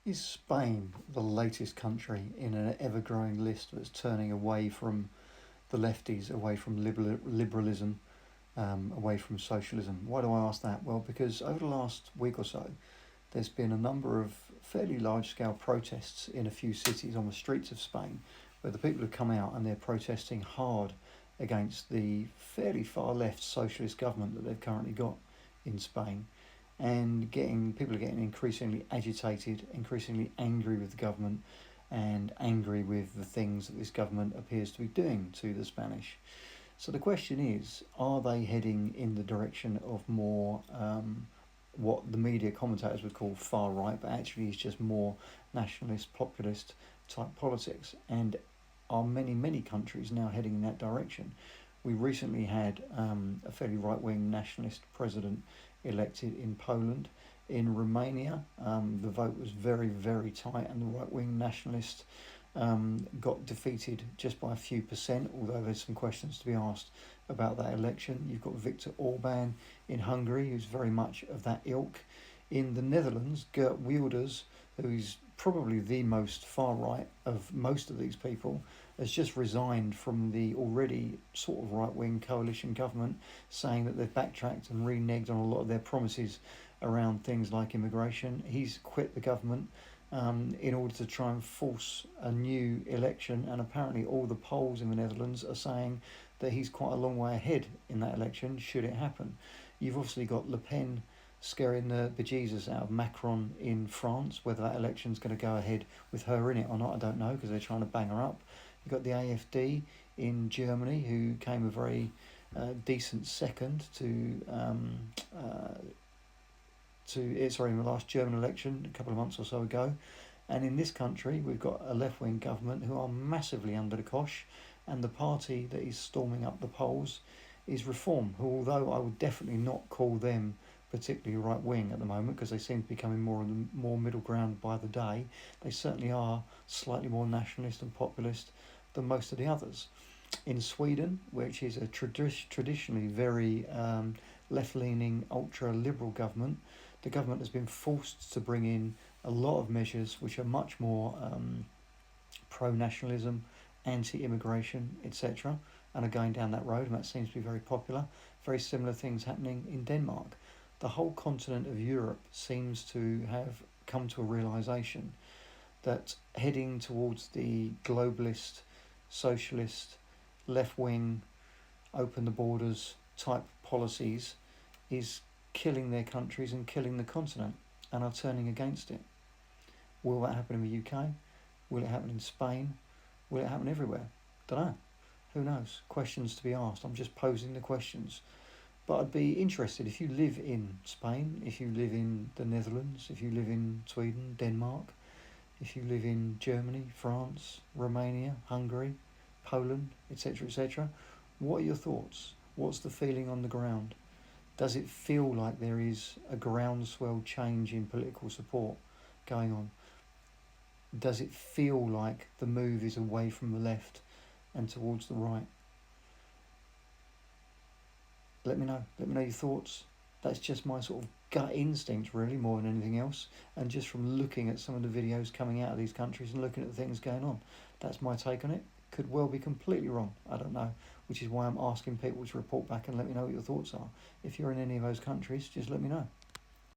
Is Spain the latest country in an ever-growing list that's turning away from the lefties, away from liberalism, away from socialism? Why do I ask that? Well, because over the last week or so, there's been a number of fairly large-scale protests in a few cities on the streets of Spain, where the people have come out and they're protesting hard against the fairly far-left socialist government that they've currently got in Spain, and people are getting increasingly agitated, increasingly angry with the government, and angry with the things that this government appears to be doing to the Spanish. So the question is, are they heading in the direction of more what the media commentators would call far right, but actually is just more nationalist, populist type politics? And are many countries now heading in that direction? We recently had a fairly right-wing nationalist president elected in Poland. In Romania, the vote was very tight, and the right-wing nationalist got defeated just by a few percent, although there's some questions to be asked about that election. You've got Viktor Orban in Hungary, who's very much of that ilk. In the Netherlands, Geert Wilders, who's probably the most far right of most of these people, has just resigned from the already sort of right-wing coalition government, saying that they've backtracked and reneged on a lot of their promises around things like immigration. He's quit the government in order to try and force a new election, and apparently all the polls in the Netherlands are saying that he's quite a long way ahead in that election, should it happen. You've obviously got Le Pen scaring the bejesus out of Macron in France. Whether that election's going to go ahead with her in it or not, I don't know, because they're trying to bang her up. You've got the AfD in Germany, who came a very decent second in the last German election a couple of months or so ago. And in this country, we've got a left-wing government who are massively under the cosh, and the party that is storming up the polls is Reform, who, although I would definitely not call them particularly right-wing at the moment, because they seem to be becoming more middle ground by the day, they certainly are slightly more nationalist and populist than most of the others. In Sweden, which is a traditionally very left-leaning, ultra-liberal government, the government has been forced to bring in a lot of measures which are much more pro-nationalism, anti-immigration, etc., and are going down that road, and that seems to be very popular. Very similar things happening in Denmark. The whole continent of Europe seems to have come to a realisation that heading towards the globalist, socialist, left-wing, open the borders type policies is killing their countries and killing the continent, and are turning against it. Will that happen in the UK? Will it happen in Spain? Will it happen everywhere? Don't know. Who knows? Questions to be asked. I'm just posing the questions. But I'd be interested, if you live in Spain, if you live in the Netherlands, if you live in Sweden, Denmark, if you live in Germany, France, Romania, Hungary, Poland, etc., what are your thoughts? What's the feeling on the ground? Does it feel like there is a groundswell change in political support going on? Does it feel like the move is away from the left and towards the right? Let me know your thoughts. That's just my sort of gut instinct, really, more than anything else, and just from looking at some of the videos coming out of these countries and looking at the things going on. That's my take on it. Could well be completely wrong, I don't know, which is why I'm asking people to report back and let me know what your thoughts are. If you're in any of those countries, just let me know.